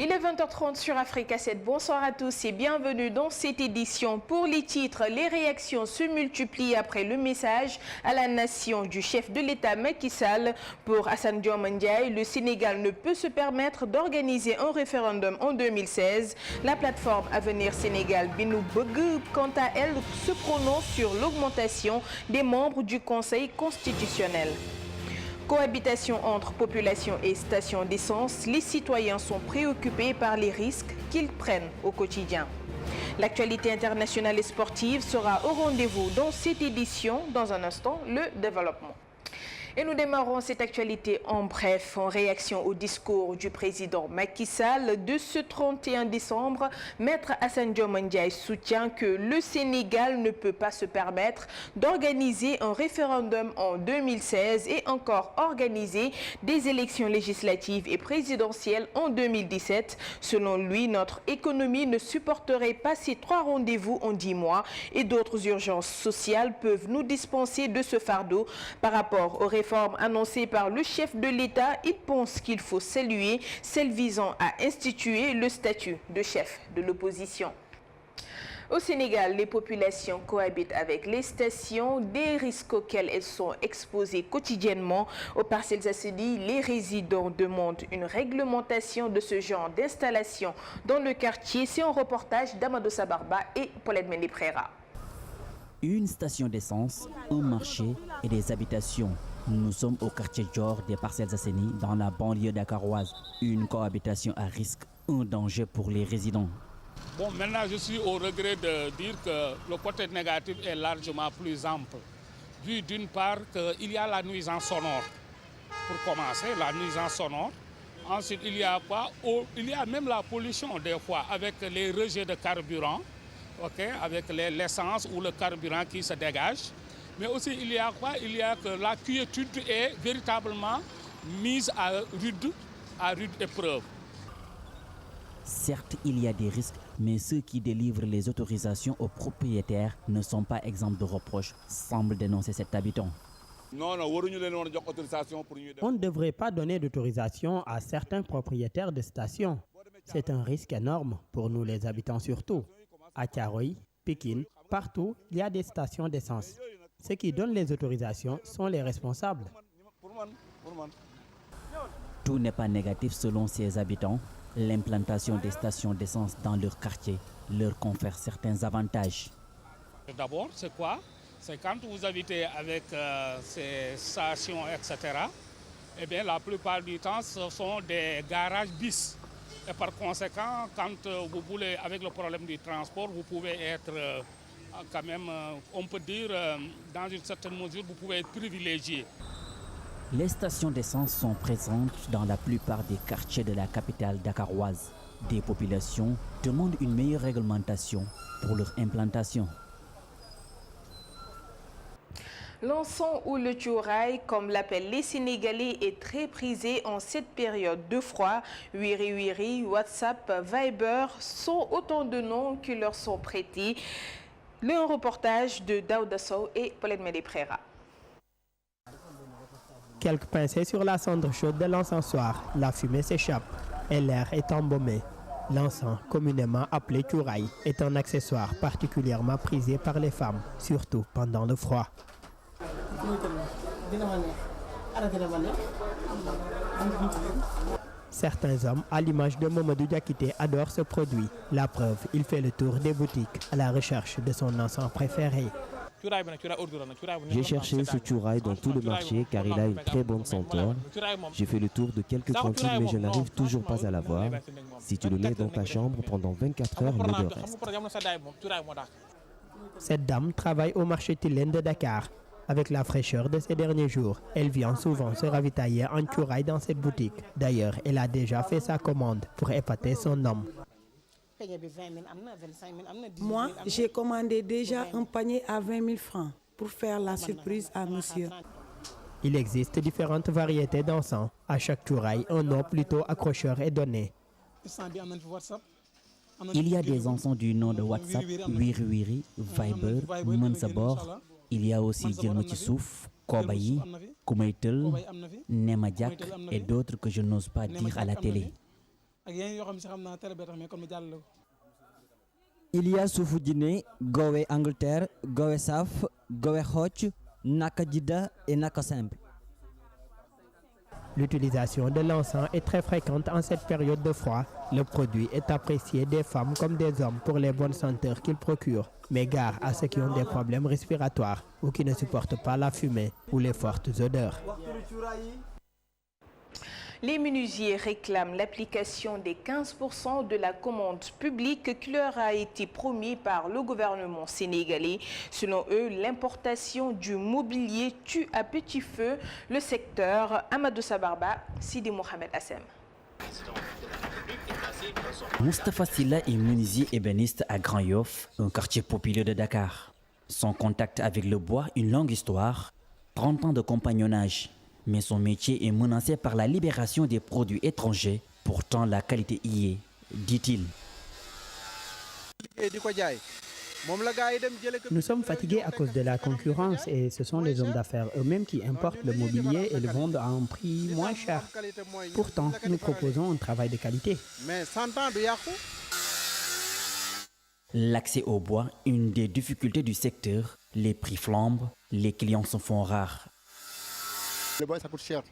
Il est 20h30 sur Africa 7. Bonsoir à tous et bienvenue dans cette édition. Pour les titres, les réactions se multiplient après le message à la nation du chef de l'État Macky Sall. Pour Assane Dioma Ndiaye, le Sénégal ne peut se permettre d'organiser un référendum en 2016. La plateforme Avenir Sénégal Binou Beug, quant à elle, se prononce sur l'augmentation des membres du Conseil constitutionnel. Cohabitation entre population et station d'essence, les citoyens sont préoccupés par les risques qu'ils prennent au quotidien. L'actualité internationale et sportive sera au rendez-vous dans cette édition. Dans un instant, le développement. Et nous démarrons cette actualité en bref, en réaction au discours du président Macky Sall de ce 31 décembre. Maître Assane Dioma Ndiaye soutient que le Sénégal ne peut pas se permettre d'organiser un référendum en 2016 et encore organiser des élections législatives et présidentielles en 2017. Selon lui, notre économie ne supporterait pas ces 3 rendez-vous en 10 mois et d'autres urgences sociales peuvent nous dispenser de ce fardeau. Par rapport aux réformes annoncées par le chef de l'État, il pense qu'il faut saluer celles visant à instituer le statut de chef de l'opposition. Au Sénégal, les populations cohabitent avec les stations, des risques auxquels elles sont exposées quotidiennement. Aux Parcelles Assainies, les résidents demandent une réglementation de ce genre d'installation dans le quartier. C'est un reportage d'Amadou Sabarba et Paulette Mendy-Prera. Une station d'essence, un marché et des habitations. Nous sommes au quartier Dior des Parcelles Assainies dans la banlieue dakaroise. Une cohabitation à risque, un danger pour les résidents. Bon, maintenant je suis au regret de dire que le côté négatif est largement plus ample. Vu d'une part qu'il y a la nuisance sonore, pour commencer, la nuisance sonore. Ensuite, il y a quoi? Il y a même la pollution des fois avec les rejets de carburant, avec l'essence ou le carburant qui se dégage. Mais aussi, il y a quoi? Il y a que la quiétude est véritablement mise à rude épreuve. Certes, il y a des risques, mais ceux qui délivrent les autorisations aux propriétaires ne sont pas exempts de reproches, semble dénoncer cet habitant. On ne devrait pas donner d'autorisation à certains propriétaires de stations. C'est un risque énorme pour nous les habitants surtout. À Thiaroye, Pikine, partout, il y a des stations d'essence. Ceux qui donnent les autorisations sont les responsables. Tout n'est pas négatif selon ces habitants. L'implantation des stations d'essence dans leur quartier leur confère certains avantages. D'abord, c'est quoi? C'est quand vous habitez avec ces stations, etc. Eh bien, la plupart du temps, ce sont des garages bis. Et par conséquent, quand vous voulez, avec le problème du transport, vous pouvez être quand même, on peut dire, dans une certaine mesure, vous pouvez être privilégié. Les stations d'essence sont présentes dans la plupart des quartiers de la capitale dakaroise. Des populations demandent une meilleure réglementation pour leur implantation. L'encens ou le tchouraï, comme l'appellent les Sénégalais, est très prisé en cette période de froid. Wiri Wiri, WhatsApp, Viber sont autant de noms qui leur sont prêtés. Le reportage de Daouda Sow et Paulette Mendy-Prera. Quelques pincées sur la cendre chaude de l'encensoir, la fumée s'échappe et l'air est embaumé. L'encens, communément appelé tchouraï, est un accessoire particulièrement prisé par les femmes, surtout pendant le froid. Certains hommes, à l'image de Mamadou Diakité, adorent ce produit. La preuve, il fait le tour des boutiques à la recherche de son encens préféré. J'ai cherché ce tchouraï dans tout le marché car il a une très bonne senteur. J'ai fait le tour de quelques cantines mais je n'arrive toujours pas à l'avoir. Si tu le mets dans ta chambre pendant 24 heures, l'odeur reste. Cette dame travaille au marché Tilène de Dakar. Avec la fraîcheur de ces derniers jours, elle vient souvent se ravitailler en tchouraï dans cette boutique. D'ailleurs, elle a déjà fait sa commande pour épater son homme. Moi, j'ai commandé déjà un panier à 20 000 francs pour faire la surprise à monsieur. Il existe différentes variétés d'encens. À chaque tchouraï, un nom plutôt accrocheur est donné. Il y a des encens du nom de WhatsApp, Wiri Wiri, Viber, Mansabor. Il y a aussi Djelmotissouf, Kobayi, Koumaitel, Nemadiak et d'autres que je n'ose pas dire à la télé. Il y a Soufou Guinée, Gowe Angleterre, Gowe Saf, Gowe Hoch, Naka Djida et Naka Simple. L'utilisation de l'encens est très fréquente en cette période de froid. Le produit est apprécié des femmes comme des hommes pour les bonnes senteurs qu'il procure. Mais gare à ceux qui ont des problèmes respiratoires ou qui ne supportent pas la fumée ou les fortes odeurs. Les menuisiers réclament l'application des 15% de la commande publique qui leur a été promis par le gouvernement sénégalais. Selon eux, l'importation du mobilier tue à petit feu le secteur. Amadou Sabarba, Sidi Mohamed Assem. Moustapha Silla est menuisier ébéniste à Grand Yoff, un quartier populaire de Dakar. Son contact avec le bois, une longue histoire, 30 ans de compagnonnage. Mais son métier est menacé par la libération des produits étrangers. Pourtant, la qualité y est, dit-il. Nous sommes fatigués à cause de la concurrence et ce sont les hommes d'affaires eux-mêmes qui importent le mobilier et le vendent à un prix moins cher. Pourtant, nous proposons un travail de qualité. L'accès au bois, une des difficultés du secteur. Les prix flambent, les clients se font rares. Le bois, ça coûte cher.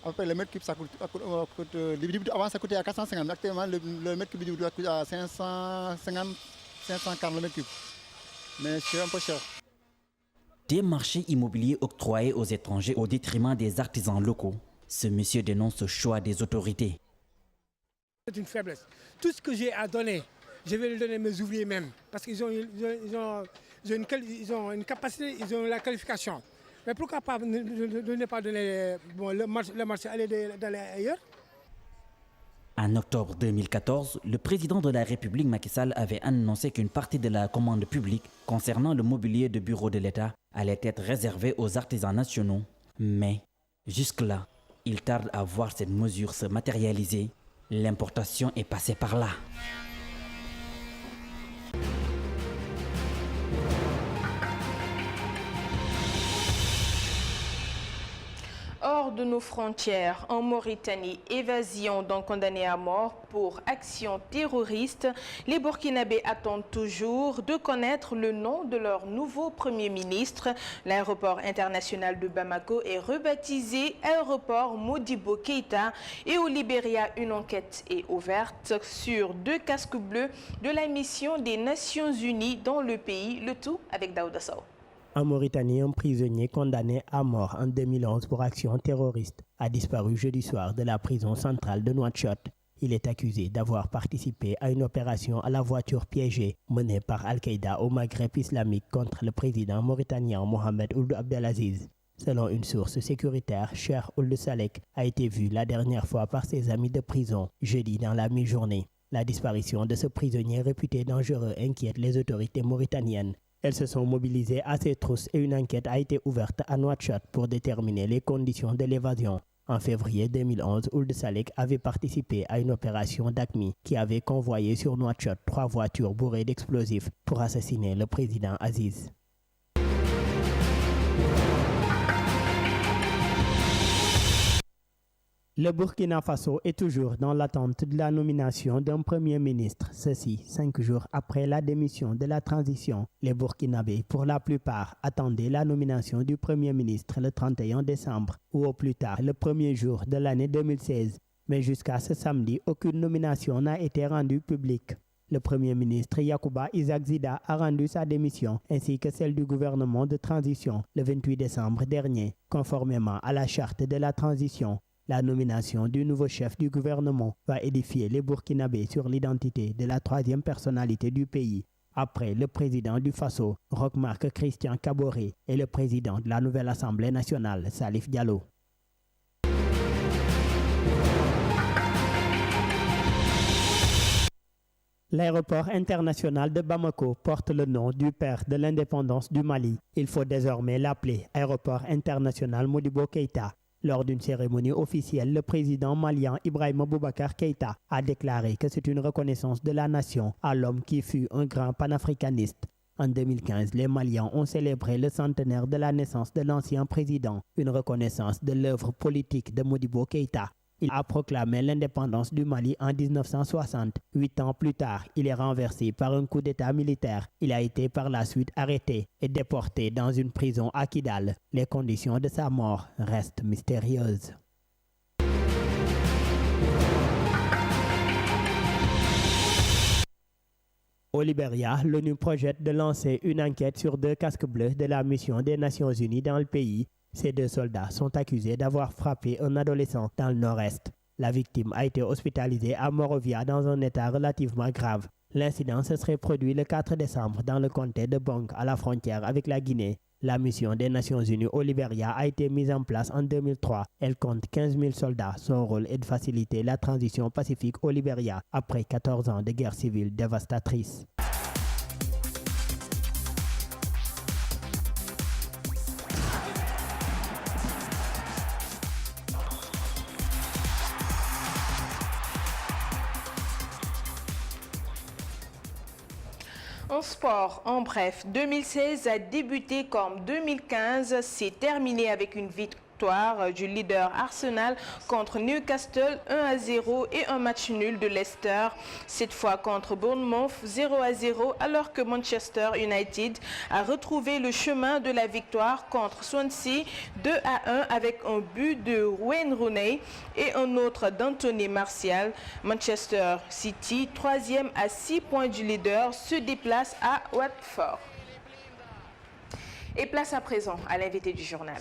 Après, le mètre cube, ça coûte avant, ça coûtait à 450. Actuellement, le mètre cube doit coûter à 550, 540 le mètre cube. Mais c'est un peu cher. Des marchés immobiliers octroyés aux étrangers au détriment des artisans locaux. Ce monsieur dénonce ce choix des autorités. C'est une faiblesse. Tout ce que j'ai à donner, je vais le donner à mes ouvriers même. Parce qu'ils ont une capacité, ils ont la qualification. Mais pourquoi pas ne pas donner le marché, aller ailleurs? En octobre 2014, le président de la République Macky Sall avait annoncé qu'une partie de la commande publique concernant le mobilier de bureau de l'État allait être réservée aux artisans nationaux. Mais jusque-là, il tarde à voir cette mesure se matérialiser. L'importation est passée par là. Hors de nos frontières, en Mauritanie, évasion d'un condamné à mort pour action terroriste. Les Burkinabés attendent toujours de connaître le nom de leur nouveau Premier ministre. L'aéroport international de Bamako est rebaptisé aéroport Modibo Keïta. Et au Libéria, une enquête est ouverte sur 2 casques bleus de la mission des Nations Unies dans le pays. Le tout avec Daouda Sow. En Mauritanie, un prisonnier condamné à mort en 2011 pour action terroriste a disparu jeudi soir de la prison centrale de Nouakchott. Il est accusé d'avoir participé à une opération à la voiture piégée menée par Al-Qaïda au Maghreb islamique contre le président mauritanien Mohamed Ould Abdelaziz. Selon une source sécuritaire, Cheikh Ould Salek a été vu la dernière fois par ses amis de prison jeudi dans la mi-journée. La disparition de ce prisonnier réputé dangereux inquiète les autorités mauritaniennes. Elles se sont mobilisées à ses trousses et une enquête a été ouverte à Nouakchott pour déterminer les conditions de l'évasion. En février 2011, Ould Salek avait participé à une opération d'AQMI qui avait convoyé sur Nouakchott 3 voitures bourrées d'explosifs pour assassiner le président Aziz. Le Burkina Faso est toujours dans l'attente de la nomination d'un Premier ministre. Ceci, 5 jours après la démission de la transition. Les Burkinabés, pour la plupart, attendaient la nomination du Premier ministre le 31 décembre ou au plus tard le premier jour de l'année 2016. Mais jusqu'à ce samedi, aucune nomination n'a été rendue publique. Le Premier ministre Yacouba Isaac Zida a rendu sa démission ainsi que celle du gouvernement de transition le 28 décembre dernier, conformément à la charte de la transition. La nomination du nouveau chef du gouvernement va édifier les Burkinabés sur l'identité de la 3e personnalité du pays, après le président du Faso, Roch-Marc Christian Kaboré, et le président de la nouvelle Assemblée nationale, Salif Diallo. L'aéroport international de Bamako porte le nom du père de l'indépendance du Mali. Il faut désormais l'appeler aéroport international Modibo Keïta. Lors d'une cérémonie officielle, le président malien Ibrahima Boubacar Keïta a déclaré que c'est une reconnaissance de la nation à l'homme qui fut un grand panafricaniste. En 2015, les Maliens ont célébré le centenaire de la naissance de l'ancien président, une reconnaissance de l'œuvre politique de Modibo Keïta. Il a proclamé l'indépendance du Mali en 1960. 8 ans plus tard, il est renversé par un coup d'état militaire. Il a été par la suite arrêté et déporté dans une prison à Kidal. Les conditions de sa mort restent mystérieuses. Au Libéria, l'ONU projette de lancer une enquête sur 2 casques bleus de la mission des Nations Unies dans le pays. Ces 2 soldats sont accusés d'avoir frappé un adolescent dans le nord-est. La victime a été hospitalisée à Monrovia dans un état relativement grave. L'incident se serait produit le 4 décembre dans le comté de Bonk à la frontière avec la Guinée. La mission des Nations Unies au Libéria a été mise en place en 2003. Elle compte 15 000 soldats. Son rôle est de faciliter la transition pacifique au Libéria après 14 ans de guerre civile dévastatrice. En sport, en bref, 2016 a débuté comme 2015, c'est terminé avec une victoire du leader Arsenal contre Newcastle 1-0 et un match nul de Leicester, cette fois contre Bournemouth 0-0, alors que Manchester United a retrouvé le chemin de la victoire contre Swansea 2-1 avec un but de Wayne Rooney et un autre d'Anthony Martial. Manchester City, 3e à 6 points du leader, se déplace à Watford. Et place à présent à l'invité du journal.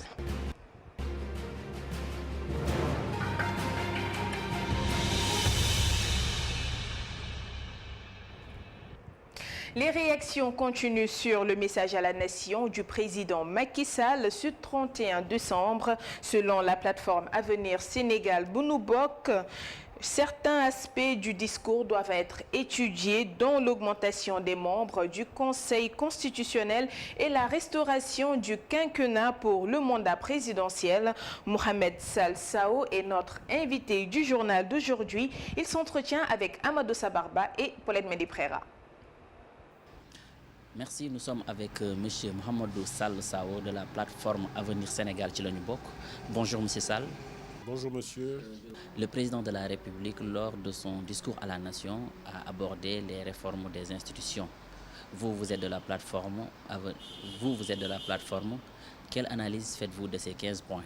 Les réactions continuent sur le message à la nation du président Macky Sall ce 31 décembre. Selon la plateforme Avenir Sénégal Bounoubok, certains aspects du discours doivent être étudiés, dont l'augmentation des membres du Conseil constitutionnel et la restauration du quinquennat pour le mandat présidentiel. Mohamed Sall Sao est notre invité du journal d'aujourd'hui. Il s'entretient avec Amadou Sabarba et Paulette Mendy-Prera. Merci, nous sommes avec M. Mohamedou Sall Sao de la plateforme Avenir Sénégal Tchilonibok. Bonjour M. Sall. Bonjour monsieur. Le président de la République, lors de son discours à la nation, a abordé les réformes des institutions. Vous êtes de la plateforme. Quelle analyse faites-vous de ces 15 points?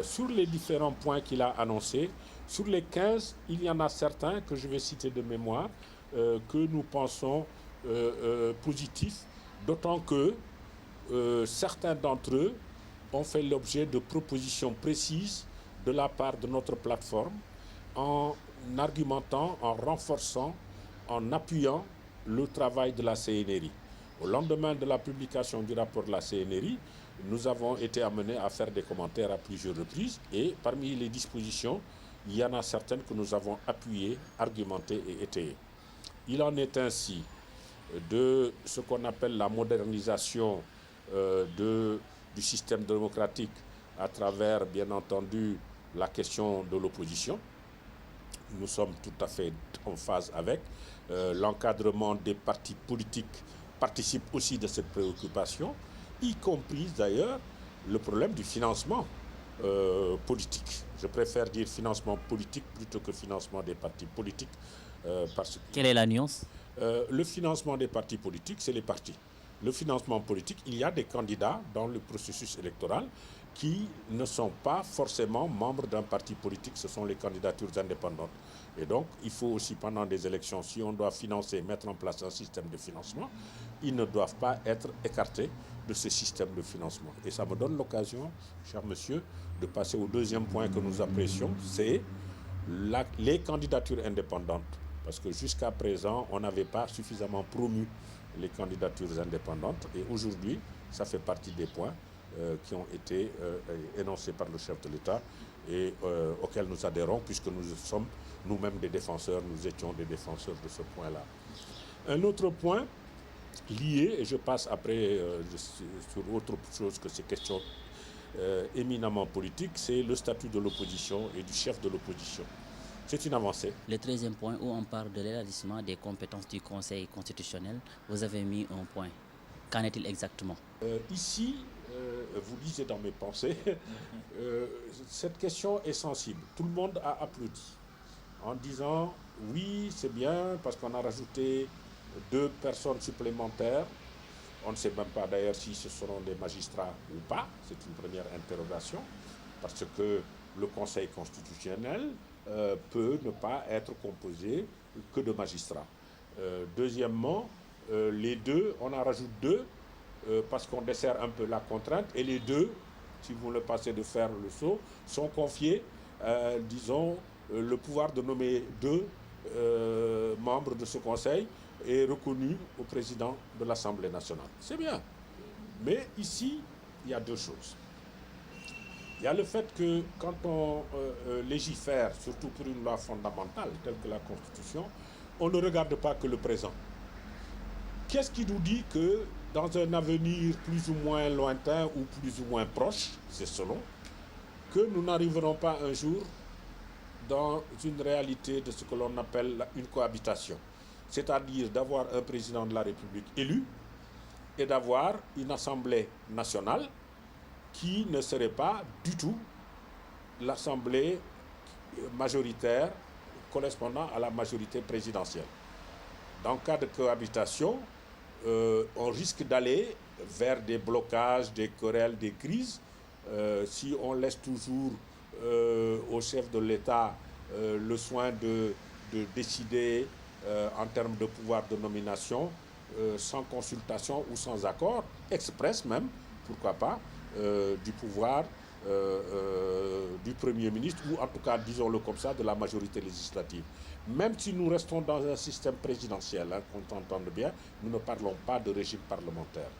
Sur les différents points qu'il a annoncés, sur les 15, il y en a certains que je vais citer de mémoire, que nous pensons positifs, d'autant que certains d'entre eux ont fait l'objet de propositions précises de la part de notre plateforme en argumentant, en renforçant, en appuyant le travail de la CNRI. Au lendemain de la publication du rapport de la CNRI, nous avons été amenés à faire des commentaires à plusieurs reprises et parmi les dispositions, il y en a certaines que nous avons appuyées, argumentées et étayées. Il en est ainsi de ce qu'on appelle la modernisation du système démocratique à travers, bien entendu, la question de l'opposition. Nous sommes tout à fait en phase avec. L'encadrement des partis politiques participe aussi de cette préoccupation, y compris d'ailleurs le problème du financement politique. Je préfère dire financement politique plutôt que financement des partis politiques. Parce que quelle est la nuance? Le financement des partis politiques, c'est les partis. Le financement politique, il y a des candidats dans le processus électoral qui ne sont pas forcément membres d'un parti politique, ce sont les candidatures indépendantes. Et donc, il faut aussi, pendant des élections, si on doit financer, mettre en place un système de financement, ils ne doivent pas être écartés de ce système de financement. Et ça me donne l'occasion, cher monsieur, de passer au deuxième point que nous apprécions, c'est les candidatures indépendantes. Parce que jusqu'à présent, on n'avait pas suffisamment promu les candidatures indépendantes. Et aujourd'hui, ça fait partie des points qui ont été énoncés par le chef de l'État et auxquels nous adhérons, puisque nous sommes nous-mêmes des défenseurs, nous étions des défenseurs de ce point-là. Un autre point lié, et je passe après sur autre chose que ces questions éminemment politiques, c'est le statut de l'opposition et du chef de l'opposition. C'est une avancée. Le 13e point où on parle de l'élargissement des compétences du Conseil constitutionnel, vous avez mis un point. Qu'en est-il exactement? Ici, vous lisez dans mes pensées, cette question est sensible. Tout le monde a applaudi en disant oui, c'est bien parce qu'on a rajouté 2 personnes supplémentaires. On ne sait même pas d'ailleurs si ce seront des magistrats ou pas. C'est une première interrogation parce que le Conseil constitutionnel peut ne pas être composé que de magistrats. Deuxièmement, les 2, on en rajoute 2 parce qu'on dessert un peu la contrainte et les 2, si vous le passez de faire le saut, sont confiés, disons, le pouvoir de nommer 2 membres de ce Conseil est reconnu au président de l'Assemblée nationale. C'est bien. Mais ici, il y a 2 choses. Il y a le fait que quand on légifère, surtout pour une loi fondamentale telle que la Constitution, on ne regarde pas que le présent. Qu'est-ce qui nous dit que dans un avenir plus ou moins lointain ou plus ou moins proche, c'est selon, que nous n'arriverons pas un jour dans une réalité de ce que l'on appelle une cohabitation, c'est-à-dire d'avoir un président de la République élu et d'avoir une Assemblée nationale qui ne serait pas du tout l'Assemblée majoritaire correspondant à la majorité présidentielle. Dans le cas de cohabitation, on risque d'aller vers des blocages, des querelles, des crises. Si on laisse toujours au chef de l'État le soin de décider en termes de pouvoir de nomination, sans consultation ou sans accord, express même, pourquoi pas, du pouvoir du Premier ministre, ou en tout cas, disons-le comme ça, de la majorité législative. Même si nous restons dans un système présidentiel, hein, qu'on entende bien, nous ne parlons pas de régime parlementaire.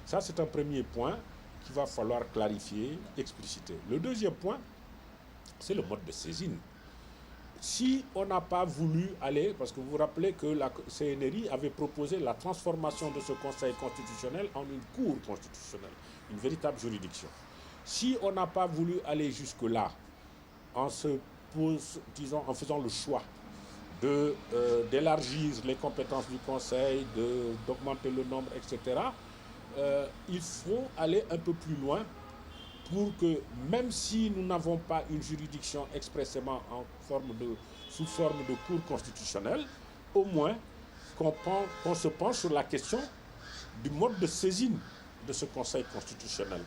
Ça, c'est un premier point qu'il va falloir clarifier, expliciter. Le deuxième point, c'est le mode de saisine. Si on n'a pas voulu aller, parce que vous vous rappelez que la CNRI avait proposé la transformation de ce Conseil constitutionnel en une cour constitutionnelle, une véritable juridiction. Si on n'a pas voulu aller jusque-là, en faisant le choix d'élargir les compétences du Conseil, d'augmenter le nombre, etc., il faut aller un peu plus loin pour que, même si nous n'avons pas une juridiction expressément sous forme de cour constitutionnelle, au moins qu'on se penche sur la question du mode de saisine de ce Conseil constitutionnel.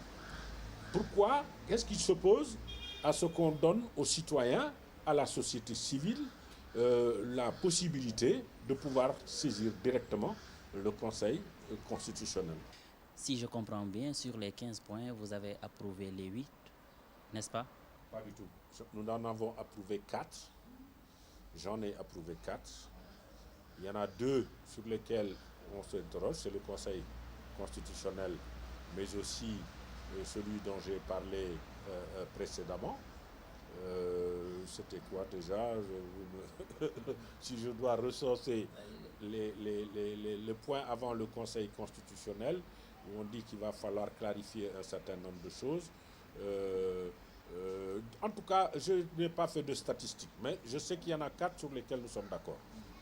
Pourquoi est-ce qu'il s'oppose à ce qu'on donne aux citoyens, à la société civile, la possibilité de pouvoir saisir directement le Conseil constitutionnel? Si je comprends bien, sur les 15 points, vous avez approuvé les 8, n'est-ce pas? Pas du tout. Nous en avons approuvé 4. J'en ai approuvé 4. Il y en a 2 sur lesquels on s'interroge, c'est le Conseil constitutionnel, mais aussi celui dont j'ai parlé précédemment. C'était quoi déjà? Si je dois recenser les points avant le Conseil constitutionnel, où on dit qu'il va falloir clarifier un certain nombre de choses. En tout cas, je n'ai pas fait de statistiques, mais je sais qu'il y en a 4 sur lesquels nous sommes d'accord.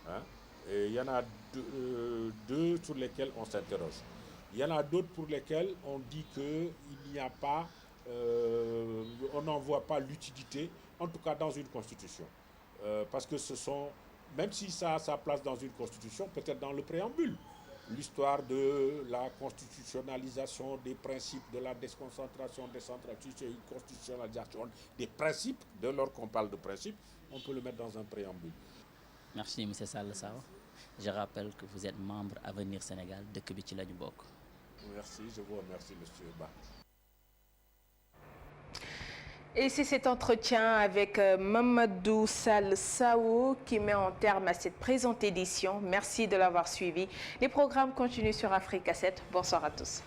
Hein? Et il y en a 2 sur lesquels on s'interroge. Il y en a d'autres pour lesquels on dit qu'il n'y a pas, on n'en voit pas l'utilité, en tout cas dans une constitution. Parce que ce sont, même si ça a sa place dans une constitution, peut-être dans le préambule, l'histoire de la constitutionnalisation des principes de la déconcentration, décentralisation, constitutionnalisation des principes, dès lors qu'on parle de principes, on peut le mettre dans un préambule. Merci, M. Sall Sao. Je rappelle que vous êtes membre Avenir Sénégal de Kebitila du Bok. Merci, je vous remercie, M. Ba. Et c'est cet entretien avec Mamadou Sall Sao qui met en terme à cette présente édition. Merci de l'avoir suivi. Les programmes continuent sur Africa 7. Bonsoir à tous.